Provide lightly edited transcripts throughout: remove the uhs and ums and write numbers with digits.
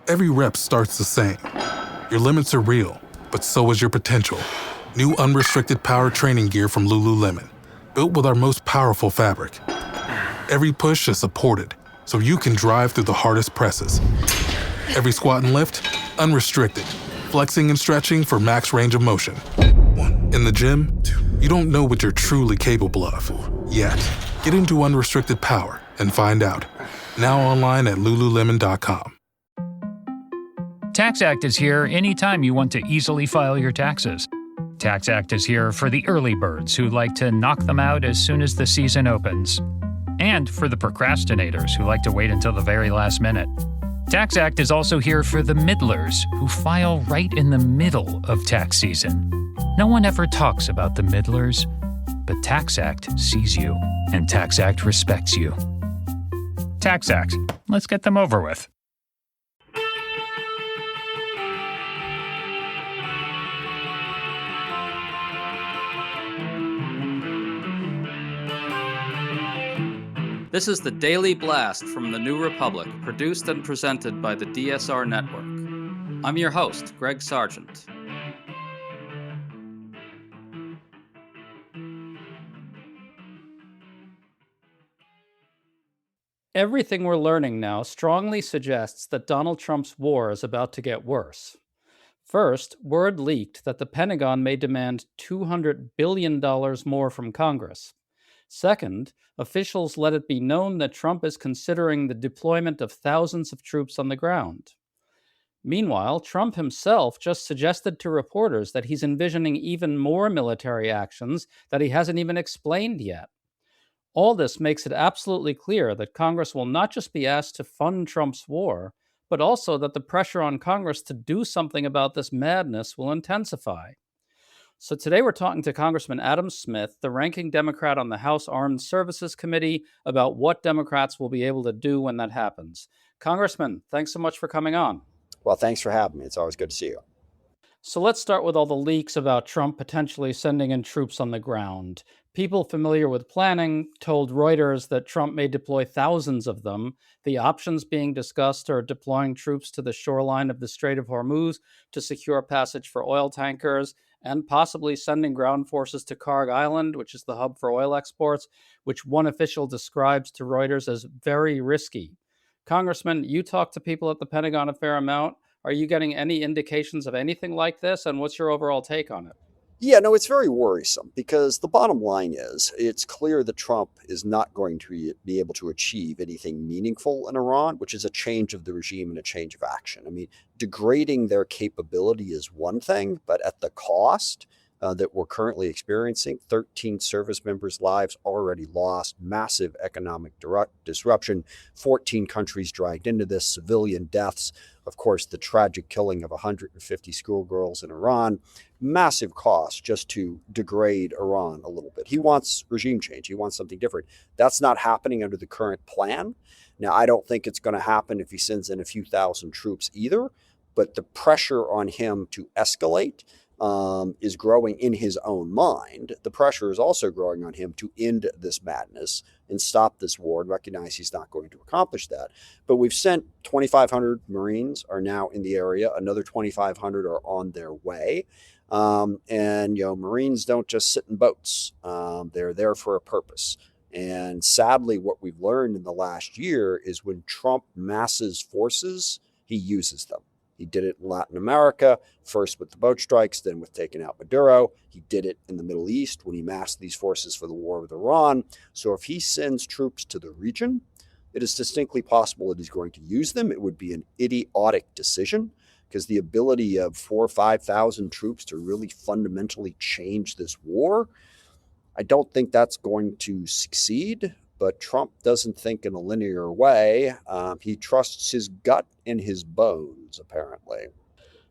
Every rep starts the same. Your limits are real, but so is your potential. New unrestricted power training gear from Lululemon, built with our most powerful fabric. Every push is supported, so you can drive through the hardest presses. Every squat and lift, unrestricted, flexing and stretching for max range of motion. In the gym, you don't know what you're truly capable of, yet. Get into unrestricted power and find out. Now online at lululemon.com. TaxAct is here anytime you want to easily file your taxes. TaxAct is here for the early birds who like to knock them out as soon as the season opens. And for the procrastinators who like to wait until the very last minute. TaxAct is also here for the middlers who file right in the middle of tax season. No one ever talks about the middlers, but TaxAct sees you, and TaxAct respects you. TaxAct. Let's get them over with. This is the Daily Blast from the New Republic, produced and presented by the DSR Network. I'm your host, Greg Sargent. Everything we're learning now strongly suggests that Donald Trump's war is about to get worse. First, word leaked that the Pentagon may demand $200 billion more from Congress. Second, officials let it be known that Trump is considering the deployment of thousands of troops on the ground. Meanwhile, Trump himself just suggested to reporters that he's envisioning even more military actions that he hasn't even explained yet. All this makes it absolutely clear that Congress will not just be asked to fund Trump's war, but also that the pressure on Congress to do something about this madness will intensify. So today we're talking to Congressman Adam Smith, the ranking Democrat on the House Armed Services Committee, about what Democrats will be able to do when that happens. Congressman, thanks so much for coming on. Well, thanks for having me. It's always good to see you. So let's start with all the leaks about Trump potentially sending in troops on the ground. People familiar with planning told Reuters that Trump may deploy thousands of them. The options being discussed are deploying troops to the shoreline of the Strait of Hormuz to secure passage for oil tankers, and possibly sending ground forces to Karg Island, which is the hub for oil exports, which one official describes to Reuters as very risky. Congressman, you talk to people at the Pentagon a fair amount. Are you getting any indications of anything like this, and what's your overall take on it? Yeah, no, it's very worrisome because the bottom line is it's clear that Trump is not going to be able to achieve anything meaningful in Iran, which is a change of the regime and a change of action. I mean, degrading their capability is one thing, but at the cost that we're currently experiencing, 13 service members' lives already lost, massive economic disruption, 14 countries dragged into this, civilian deaths, of course, the tragic killing of 150 schoolgirls in Iran, massive cost just to degrade Iran a little bit. He wants regime change. He wants something different. That's not happening under the current plan. Now, I don't think it's going to happen if he sends in a few thousand troops either, but the pressure on him to escalate is growing in his own mind. The pressure is also growing on him to end this madness and stop this war and recognize he's not going to accomplish that. But we've sent 2,500 Marines are now in the area. Another 2,500 are on their way. And, Marines don't just sit in boats. They're there for a purpose. And sadly, what we've learned in the last year is when Trump masses forces, he uses them. He did it in Latin America, first with the boat strikes, then with taking out Maduro. He did it in the Middle East when he massed these forces for the war with Iran. So if he sends troops to the region, it is distinctly possible that he's going to use them. It would be an idiotic decision because the ability of 4,000 or 5,000 troops to really fundamentally change this war, I don't think that's going to succeed. But Trump doesn't think in a linear way. He trusts his gut and his bones, apparently.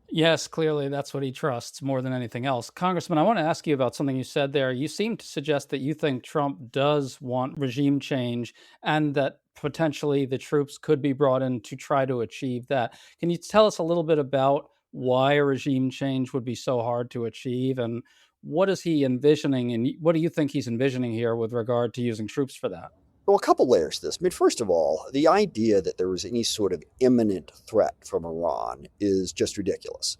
Yes, clearly that's what he trusts more than anything else. Congressman, I want to ask you about something you said there. You seem to suggest that you think Trump does want regime change and that potentially the troops could be brought in to try to achieve that. Can you tell us a little bit about why a regime change would be so hard to achieve, and what is he envisioning, and what do you think he's envisioning here with regard to using troops for that? Well, a couple layers to this. I mean, first of all, the idea that there was any sort of imminent threat from Iran is just ridiculous.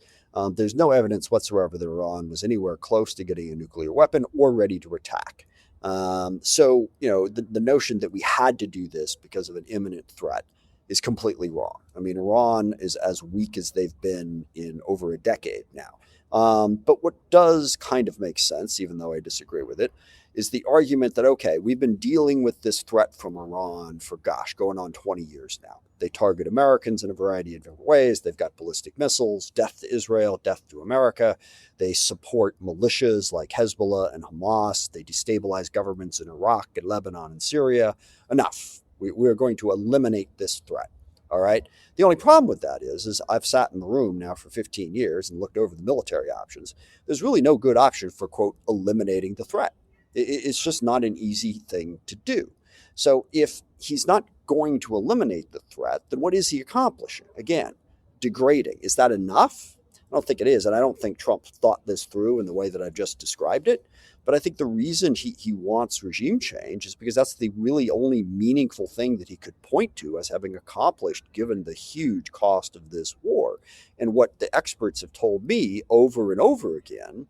There's no evidence whatsoever that Iran was anywhere close to getting a nuclear weapon or ready to attack. The notion that we had to do this because of an imminent threat is completely wrong. I mean, Iran is as weak as they've been in over a decade now. But what does kind of make sense, even though I disagree with it, is the argument that, okay, we've been dealing with this threat from Iran for, going on 20 years now. They target Americans in a variety of different ways. They've got ballistic missiles, death to Israel, death to America. They support militias like Hezbollah and Hamas. They destabilize governments in Iraq and Lebanon and Syria. Enough. We're going to eliminate this threat. All right. The only problem with that is I've sat in the room now for 15 years and looked over the military options. There's really no good option for, quote, eliminating the threat. It's just not an easy thing to do. So if he's not going to eliminate the threat, then what is he accomplishing? Again, degrading. Is that enough? I don't think it is. And I don't think Trump thought this through in the way that I've just described it. But I think the reason he wants regime change is because that's the really only meaningful thing that he could point to as having accomplished, given the huge cost of this war. And what the experts have told me over and over again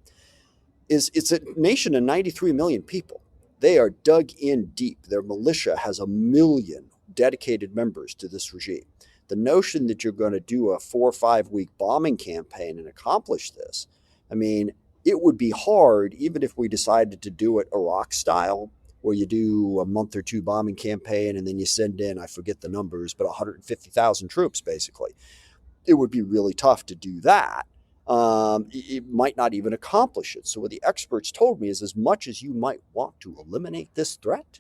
is it's a nation of 93 million people. They are dug in deep. Their militia has 1 million dedicated members to this regime. The notion that you're going to do a 4 or 5 week bombing campaign and accomplish this, I mean, it would be hard even if we decided to do it Iraq style, where you do a month or two bombing campaign and then you send in, I forget the numbers, but 150,000 troops basically. It would be really tough to do that. It might not even accomplish it. So what the experts told me is, as much as you might want to eliminate this threat,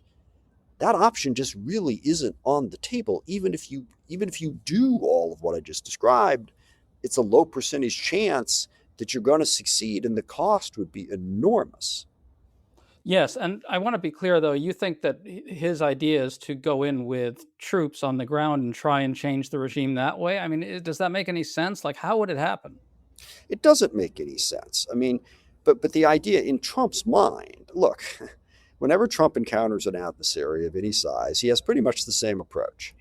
that option just really isn't on the table. Even if you do all of what I just described, it's a low percentage chance that you're going to succeed, and the cost would be enormous. Yes, and I want to be clear, though. You think that his idea is to go in with troops on the ground and try and change the regime that way? I mean, does that make any sense? Like, how would it happen? It doesn't make any sense. I mean, but the idea in Trump's mind, look, whenever Trump encounters an adversary of any size, he has pretty much the same approach.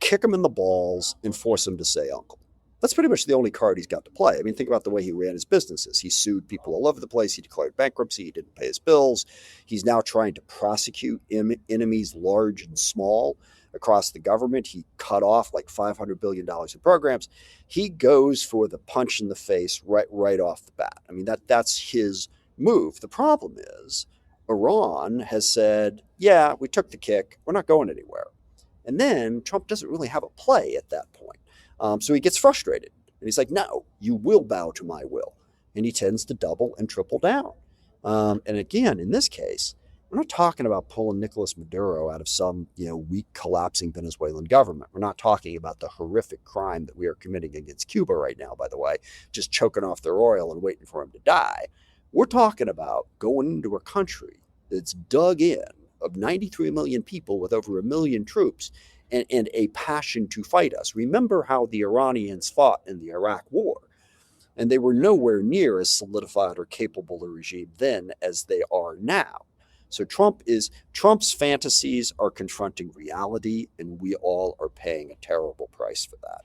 Kick him in the balls and force him to say uncle. That's pretty much the only card he's got to play. I mean, think about the way he ran his businesses. He sued people all over the place. He declared bankruptcy. He didn't pay his bills. He's now trying to prosecute enemies large and small across the government. He cut off like $500 billion in programs. He goes for the punch in the face right off the bat. I mean, that's his move. The problem is Iran has said, yeah, we took the kick. We're not going anywhere. And then Trump doesn't really have a play at that point. So he gets frustrated. And he's like, no, you will bow to my will. And he tends to double and triple down. And again, in this case, we're not talking about pulling Nicolas Maduro out of some weak, collapsing Venezuelan government. We're not talking about the horrific crime that we are committing against Cuba right now, by the way, just choking off their oil and waiting for him to die. We're talking about going into a country that's dug in of 93 million people with over 1 million troops and a passion to fight us. Remember how the Iranians fought in the Iraq War, and they were nowhere near as solidified or capable a regime then as they are now. So Trump's fantasies are confronting reality, and we all are paying a terrible price for that.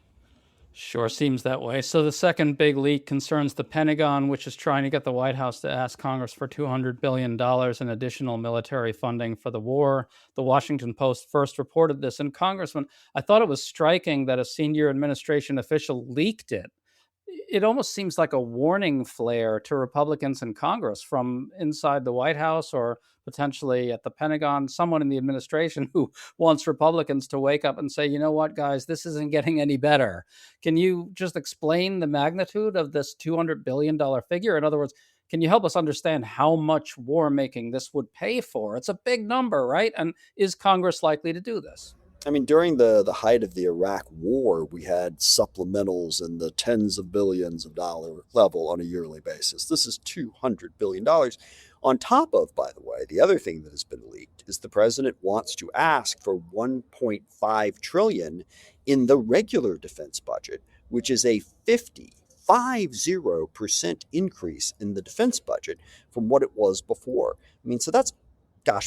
Sure seems that way. So the second big leak concerns the Pentagon, which is trying to get the White House to ask Congress for $200 billion in additional military funding for the war. The Washington Post first reported this. And Congressman, I thought it was striking that a senior administration official leaked it. It almost seems like a warning flare to Republicans in Congress from inside the White House or potentially at the Pentagon, someone in the administration who wants Republicans to wake up and say, you know what, guys, this isn't getting any better. Can you just explain the magnitude of this $200 billion figure? In other words, can you help us understand how much war making this would pay for? It's a big number, right? And is Congress likely to do this? I mean, during the height of the Iraq War, we had supplementals in the tens of billions of dollar level on a yearly basis. This is $200 billion. On top of, by the way, the other thing that has been leaked is the president wants to ask for $1.5 trillion in the regular defense budget, which is a 50% increase in the defense budget from what it was before. I mean, so that's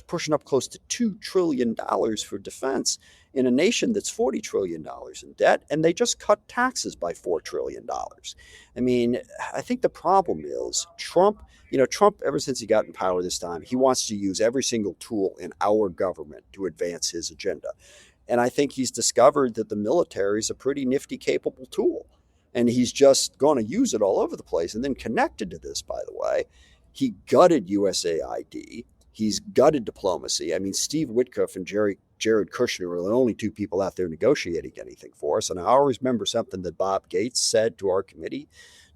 pushing up close to $2 trillion for defense in a nation that's $40 trillion in debt, and they just cut taxes by $4 trillion. I mean, I think the problem is Trump, ever since he got in power this time, he wants to use every single tool in our government to advance his agenda. And I think he's discovered that the military is a pretty nifty, capable tool. And he's just going to use it all over the place. And then connected to this, by the way, he gutted USAID. He's gutted diplomacy. I mean, Steve Witkoff and Jared Kushner are the only two people out there negotiating anything for us. And I always remember something that Bob Gates said to our committee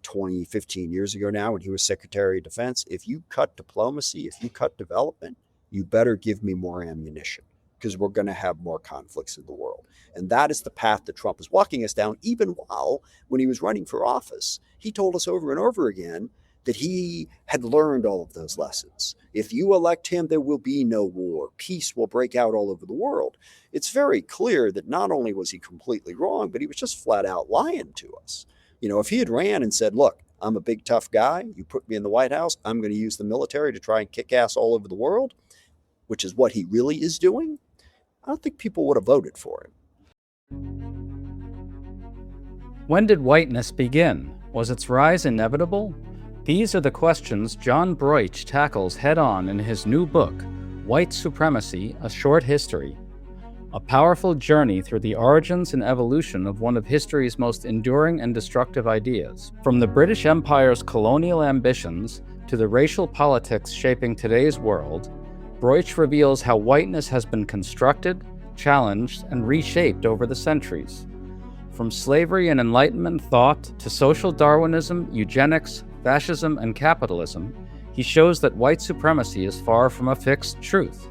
15 years ago now when he was Secretary of Defense. If you cut diplomacy, if you cut development, you better give me more ammunition, because we're going to have more conflicts in the world. And that is the path that Trump is walking us down, even while, when he was running for office, he told us over and over again that he had learned all of those lessons. If you elect him, there will be no war. Peace will break out all over the world. It's very clear that not only was he completely wrong, but he was just flat out lying to us. If he had ran and said, look, I'm a big tough guy, you put me in the White House, I'm going to use the military to try and kick ass all over the world, which is what he really is doing, I don't think people would have voted for him. When did whiteness begin? Was its rise inevitable? These are the questions John Broich tackles head-on in his new book, White Supremacy: A Short History. A powerful journey through the origins and evolution of one of history's most enduring and destructive ideas. From the British Empire's colonial ambitions to the racial politics shaping today's world, Broich reveals how whiteness has been constructed, challenged, and reshaped over the centuries. From slavery and Enlightenment thought to social Darwinism, eugenics, fascism, and capitalism, he shows that white supremacy is far from a fixed truth.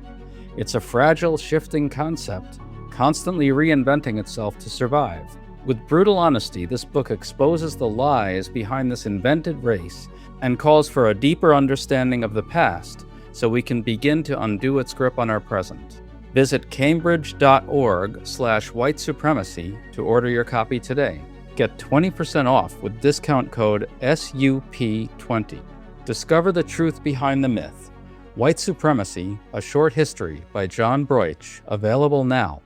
It's a fragile, shifting concept, constantly reinventing itself to survive. With brutal honesty, this book exposes the lies behind this invented race and calls for a deeper understanding of the past so we can begin to undo its grip on our present. Visit cambridge.org/white supremacy to order your copy today. Get 20% off with discount code SUP20. Discover the truth behind the myth. White Supremacy: A Short History by John Broich. Available now.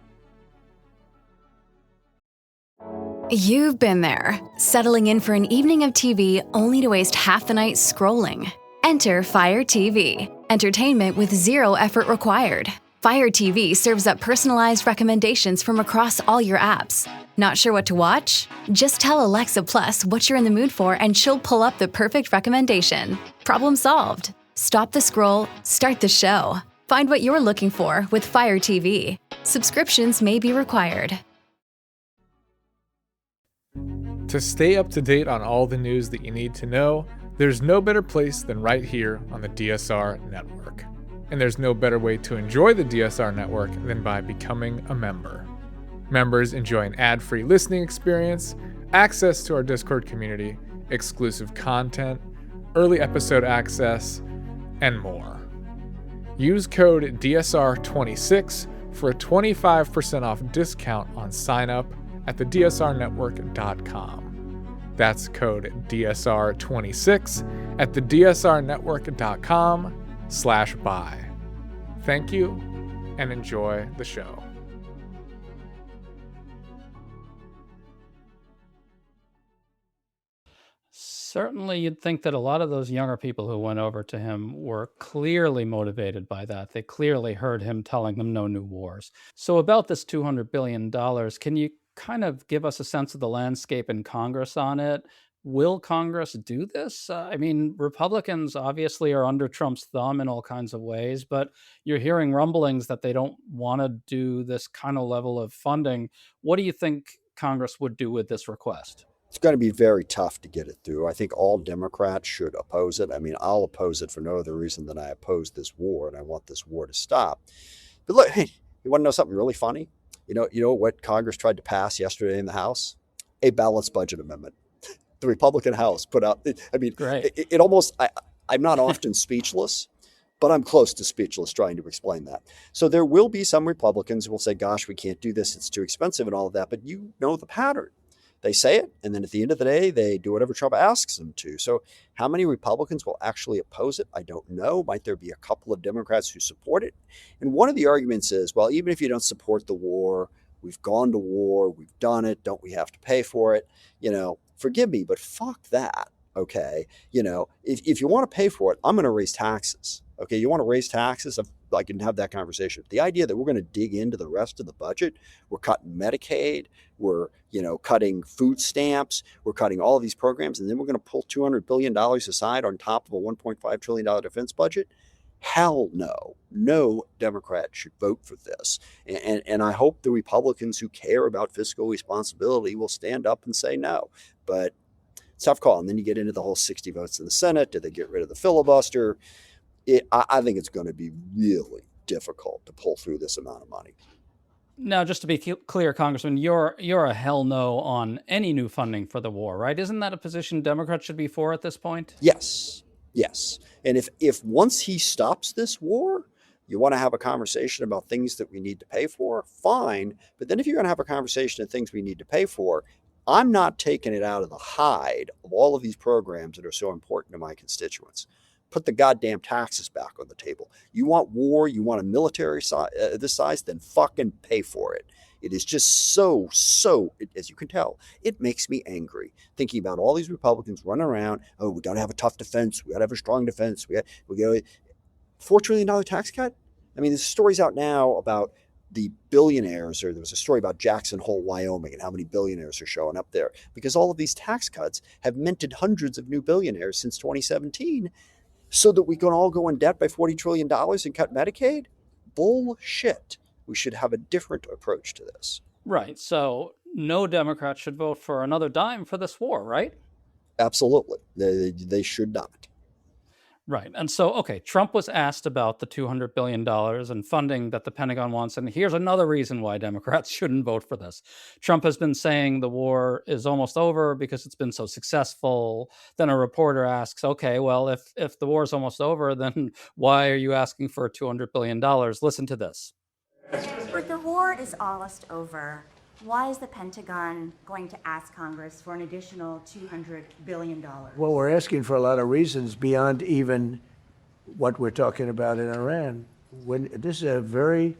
You've been there, settling in for an evening of TV only to waste half the night scrolling. Enter Fire TV. Entertainment with zero effort required. Fire TV serves up personalized recommendations from across all your apps. Not sure what to watch? Just tell Alexa Plus what you're in the mood for and she'll pull up the perfect recommendation. Problem solved. Stop the scroll, start the show. Find what you're looking for with Fire TV. Subscriptions may be required. To stay up to date on all the news that you need to know, there's no better place than right here on the DSR network. And there's no better way to enjoy the DSR network than by becoming a member. Members enjoy an ad-free listening experience, access to our Discord community, exclusive content, early episode access, and more. Use code DSR26 for a 25% off discount on sign-up at thedsrnetwork.com. That's code DSR26 at thedsrnetwork.com/buy. Thank you, and enjoy the show. Certainly, you'd think that a lot of those younger people who went over to him were clearly motivated by that. They clearly heard him telling them no new wars. So about this $200 billion, can you kind of give us a sense of the landscape in Congress on it? Will Congress do this? I mean, Republicans obviously are under Trump's thumb in all kinds of ways, but you're hearing rumblings that they don't want to do this kind of level of funding. What do you think Congress would do with this request? It's going to be very tough to get it through. I think all Democrats should oppose it. I mean, I'll oppose it for no other reason than I oppose this war and I want this war to stop. But look, hey, you want to know something really funny? You know what Congress tried to pass yesterday in the House? A balanced budget amendment. The Republican House put out, it almost, I'm not often speechless, but I'm close to speechless trying to explain that. So there will be some Republicans who will say, gosh, we can't do this. It's too expensive and all of that. But you know the pattern. They say it, and then at the end of the day, they do whatever Trump asks them to. So how many Republicans will actually oppose it? I don't know. Might there be a couple of Democrats who support it? And one of the arguments is, well, even if you don't support the war, we've gone to war, we've done it, don't we have to pay for it? Forgive me, but fuck that, okay? If you want to pay for it, I'm going to raise taxes. Okay, you want to raise taxes? I can have that conversation. The idea that we're going to dig into the rest of the budget, we're cutting Medicaid, we're cutting food stamps, we're cutting all of these programs, and then we're going to pull $200 billion aside on top of a $1.5 trillion defense budget. Hell no. No Democrat should vote for this. And I hope the Republicans who care about fiscal responsibility will stand up and say no. But it's a tough call. And then you get into the whole 60 votes in the Senate. Do they get rid of the filibuster? I think it's going to be really difficult to pull through this amount of money. Now, just to be clear, Congressman, you're a hell no on any new funding for the war, right? Isn't that a position Democrats should be for at this point? Yes. And if once he stops this war, you want to have a conversation about things that we need to pay for, fine. But then if you're going to have a conversation of things we need to pay for, I'm not taking it out of the hide of all of these programs that are so important to my constituents. Put the goddamn taxes back on the table. You want war, you want a military this size, then fucking pay for it. It is just so, as you can tell, it makes me angry thinking about all these Republicans running around. Oh, we got to have a tough defense. We got to have a strong defense. We got $4 trillion tax cut. I mean, there's stories out now about the billionaires, or there was a story about Jackson Hole, Wyoming, and how many billionaires are showing up there because all of these tax cuts have minted hundreds of new billionaires since 2017. So that we can all go in debt by $40 trillion and cut Medicaid? Bullshit. We should have a different approach to this. Right. So no Democrat should vote for another dime for this war, right? Absolutely. They should not. Right. And so, okay, Trump was asked about the $200 billion in funding that the Pentagon wants. And here's another reason why Democrats shouldn't vote for this. Trump has been saying the war is almost over because it's been so successful. Then a reporter asks, okay, well, if the war is almost over, then why are you asking for $200 billion? Listen to this. But the war is almost over. Why is the Pentagon going to ask Congress for an additional $200 billion? Well, we're asking for a lot of reasons beyond even what we're talking about in Iran. This is a very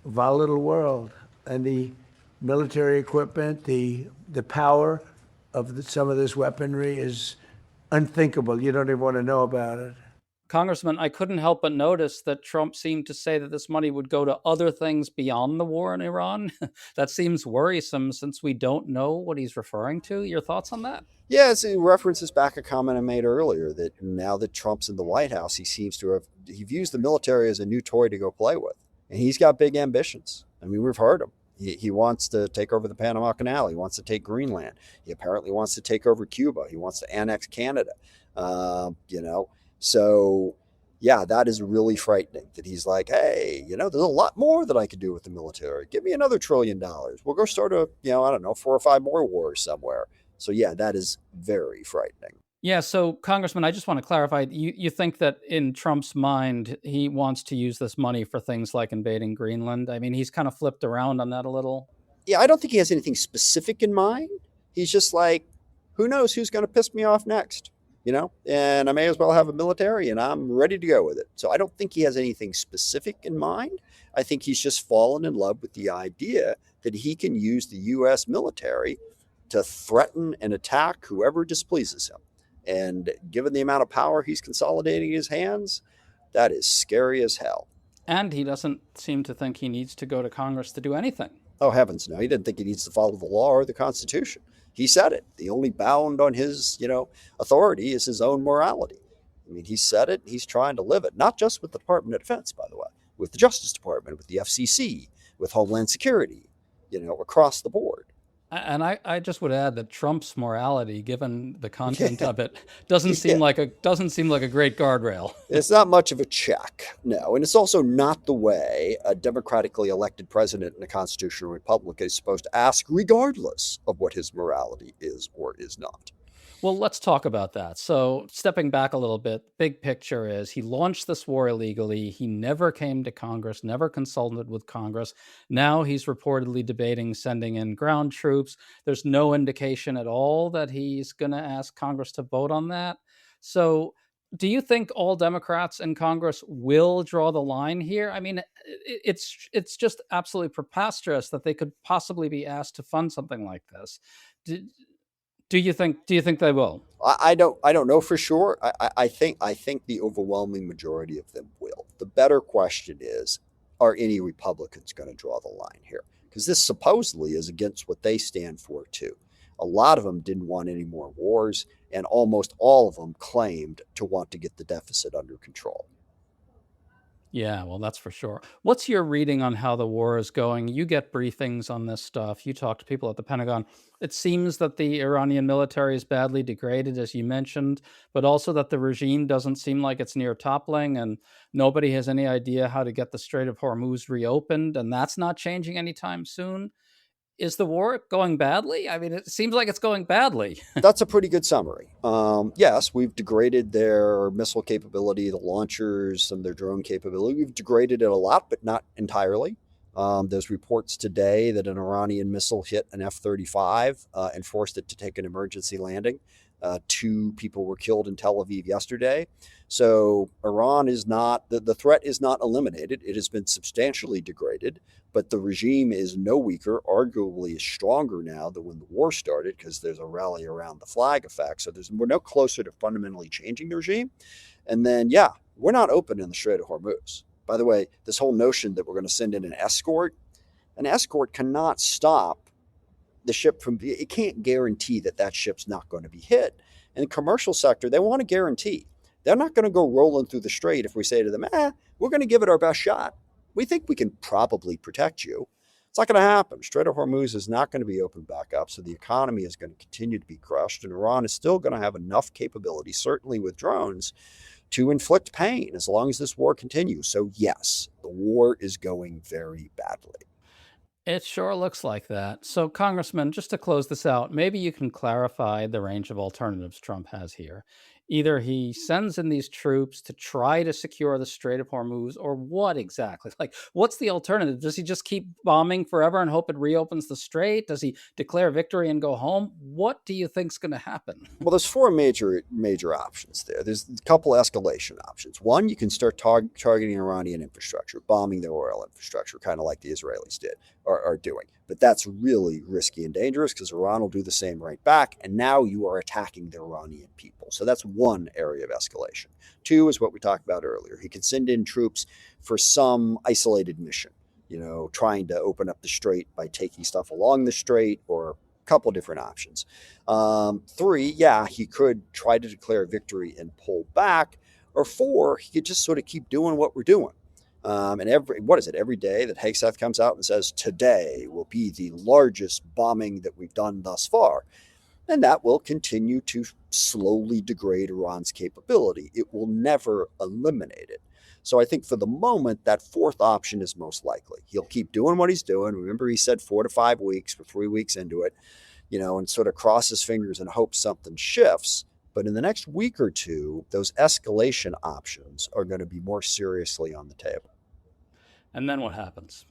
volatile world, and the military equipment, the power of some of this weaponry is unthinkable. You don't even want to know about it. Congressman, I couldn't help but notice that Trump seemed to say that this money would go to other things beyond the war in Iran. That seems worrisome since we don't know what he's referring to. Your thoughts on that? Yes, it references back a comment I made earlier that now that Trump's in the White House, he views the military as a new toy to go play with. And he's got big ambitions. I mean, we've heard him. He wants to take over the Panama Canal. He wants to take Greenland. He apparently wants to take over Cuba. He wants to annex Canada. So, yeah, that is really frightening that he's like, hey, there's a lot more that I could do with the military. Give me another $1 trillion. We'll go start 4 or 5 more wars somewhere. So, yeah, that is very frightening. Yeah. So, Congressman, I just want to clarify. You think that in Trump's mind, he wants to use this money for things like invading Greenland? I mean, he's kind of flipped around on that a little. Yeah, I don't think he has anything specific in mind. He's just like, who knows who's going to piss me off next? And I may as well have a military and I'm ready to go with it. So I don't think he has anything specific in mind. I think he's just fallen in love with the idea that he can use the U.S. military to threaten and attack whoever displeases him. And given the amount of power he's consolidating in his hands, that is scary as hell. And he doesn't seem to think he needs to go to Congress to do anything. Oh, heavens no. He didn't think he needs to follow the law or the Constitution. He said it. The only bound on his, authority is his own morality. I mean, he said it. He's trying to live it, not just with the Department of Defense, by the way, with the Justice Department, with the FCC, with Homeland Security, across the board. And I just would add that Trump's morality, given the content of it, doesn't seem like a great guardrail. It's not much of a check, no. And it's also not the way a democratically elected president in a constitutional republic is supposed to ask, regardless of what his morality is or is not. Well, let's talk about that. So, stepping back a little bit, big picture is he launched this war illegally. He never came to Congress, never consulted with Congress. Now he's reportedly debating sending in ground troops. There's no indication at all that he's going to ask Congress to vote on that. So, do you think all Democrats in Congress will draw the line here? I mean, it's just absolutely preposterous that they could possibly be asked to fund something like this. Do, do you think they will? I don't know for sure. I think the overwhelming majority of them will. The better question is, are any Republicans going to draw the line here? Because this supposedly is against what they stand for too. A lot of them didn't want any more wars, and almost all of them claimed to want to get the deficit under control. Yeah, well, that's for sure. What's your reading on how the war is going? You get briefings on this stuff. You talk to people at the Pentagon. It seems that the Iranian military is badly degraded, as you mentioned, but also that the regime doesn't seem like it's near toppling, and nobody has any idea how to get the Strait of Hormuz reopened, and that's not changing anytime soon. Is the war going badly? I mean, it seems like it's going badly. That's a pretty good summary. Yes, we've degraded their missile capability, the launchers, some of their drone capability. We've degraded it a lot, but not entirely. There's reports today that an Iranian missile hit an F-35 and forced it to take an emergency landing. Two people were killed in Tel Aviv yesterday. So Iran is not, the threat is not eliminated. It has been substantially degraded, but the regime is no weaker, arguably is stronger now than when the war started because there's a rally around the flag effect. So we're no closer to fundamentally changing the regime. And then, yeah, we're not open in the Strait of Hormuz. By the way, this whole notion that we're going to send in an escort cannot stop the ship from, it can't guarantee that that ship's not going to be hit. In the commercial sector, they want a guarantee. They're not going to go rolling through the strait if we say to them, we're going to give it our best shot. We think we can probably protect you. It's not going to happen. Strait of Hormuz is not going to be opened back up, so the economy is going to continue to be crushed, and Iran is still going to have enough capability, certainly with drones, to inflict pain as long as this war continues. So yes, the war is going very badly. It sure looks like that. So, Congressman, just to close this out, maybe you can clarify the range of alternatives Trump has here. Either he sends in these troops to try to secure the Strait of Hormuz, or what exactly? Like, what's the alternative? Does he just keep bombing forever and hope it reopens the strait? Does he declare victory and go home? What do you think's going to happen? Well, there's four major options there. There's a couple escalation options. One, you can start targeting Iranian infrastructure, bombing their oil infrastructure, kind of like the Israelis are doing. But that's really risky and dangerous because Iran will do the same right back. And now you are attacking the Iranian people. So that's one area of escalation. Two is what we talked about earlier. He can send in troops for some isolated mission, trying to open up the strait by taking stuff along the strait, or a couple different options. Three, yeah, he could try to declare victory and pull back. Or four, he could just sort of keep doing what we're doing. And every day that Hegseth comes out and says, today will be the largest bombing that we've done thus far. And that will continue to slowly degrade Iran's capability. It will never eliminate it. So I think for the moment, that fourth option is most likely. He'll keep doing what he's doing. Remember, he said 4 to 5 weeks. We're 3 weeks into it, and sort of cross his fingers and hope something shifts. But in the next week or two, those escalation options are going to be more seriously on the table. And then what happens?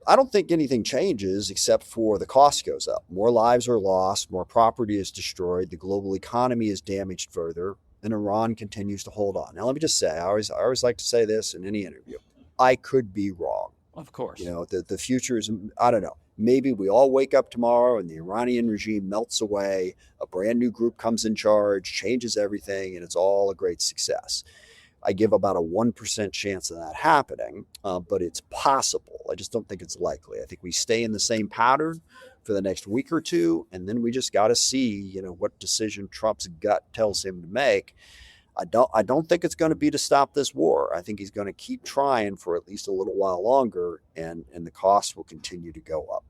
I don't think anything changes except for the cost goes up. More lives are lost, more property is destroyed, the global economy is damaged further, and Iran continues to hold on. Now, let me just say, I always like to say this in any interview. I could be wrong. Of course. The future is, I don't know. Maybe we all wake up tomorrow and the Iranian regime melts away, a brand new group comes in charge, changes everything, and it's all a great success. I give about a 1% chance of that happening, but it's possible. I just don't think it's likely. I think we stay in the same pattern for the next week or two, and then we just got to see, what decision Trump's gut tells him to make. I don't think it's going to be to stop this war. I think he's going to keep trying for at least a little while longer, and the costs will continue to go up.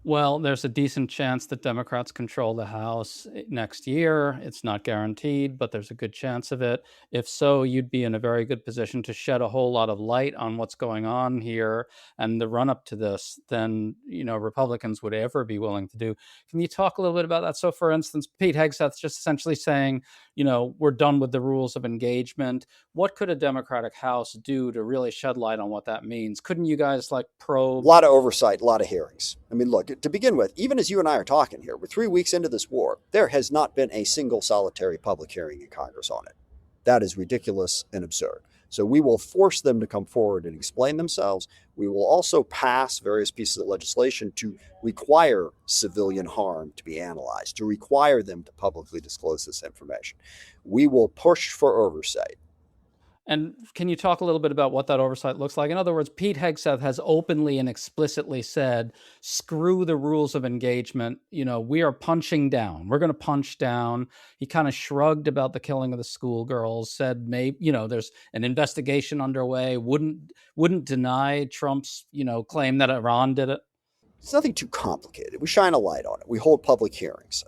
Well, there's a decent chance that Democrats control the House next year. It's not guaranteed, but there's a good chance of it. If so, you'd be in a very good position to shed a whole lot of light on what's going on here and the run up to this than, Republicans would ever be willing to do. Can you talk a little bit about that? So, for instance, Pete Hegseth's just essentially saying, we're done with the rules of engagement. What could a Democratic House do to really shed light on what that means? Couldn't you guys probe? A lot of oversight, a lot of hearings. I mean, look, to begin with, even as you and I are talking here, we're 3 weeks into this war, there has not been a single solitary public hearing in Congress on it. That is ridiculous and absurd. So we will force them to come forward and explain themselves. We will also pass various pieces of legislation to require civilian harm to be analyzed, to require them to publicly disclose this information. We will push for oversight. And can you talk a little bit about what that oversight looks like? In other words, Pete Hegseth has openly and explicitly said, screw the rules of engagement. We are punching down. We're going to punch down. He kind of shrugged about the killing of the schoolgirls, said maybe, there's an investigation underway, wouldn't deny Trump's, claim that Iran did it. It's nothing too complicated. We shine a light on it. We hold public hearings.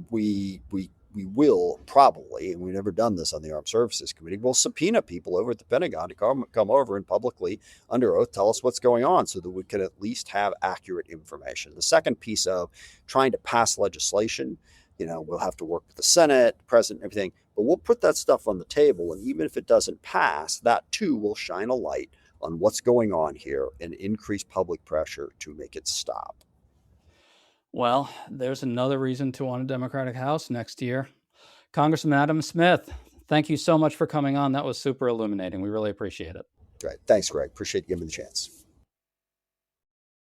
We will probably, and we've never done this on the Armed Services Committee, we'll subpoena people over at the Pentagon to come over and publicly, under oath, tell us what's going on so that we can at least have accurate information. The second piece of trying to pass legislation, we'll have to work with the Senate, the President, everything, but we'll put that stuff on the table. And even if it doesn't pass, that too will shine a light on what's going on here and increase public pressure to make it stop. Well, there's another reason to want a Democratic House next year. Congressman Adam Smith, thank you so much for coming on. That was super illuminating. We really appreciate it. Great. Thanks, Greg. Appreciate you giving me the chance.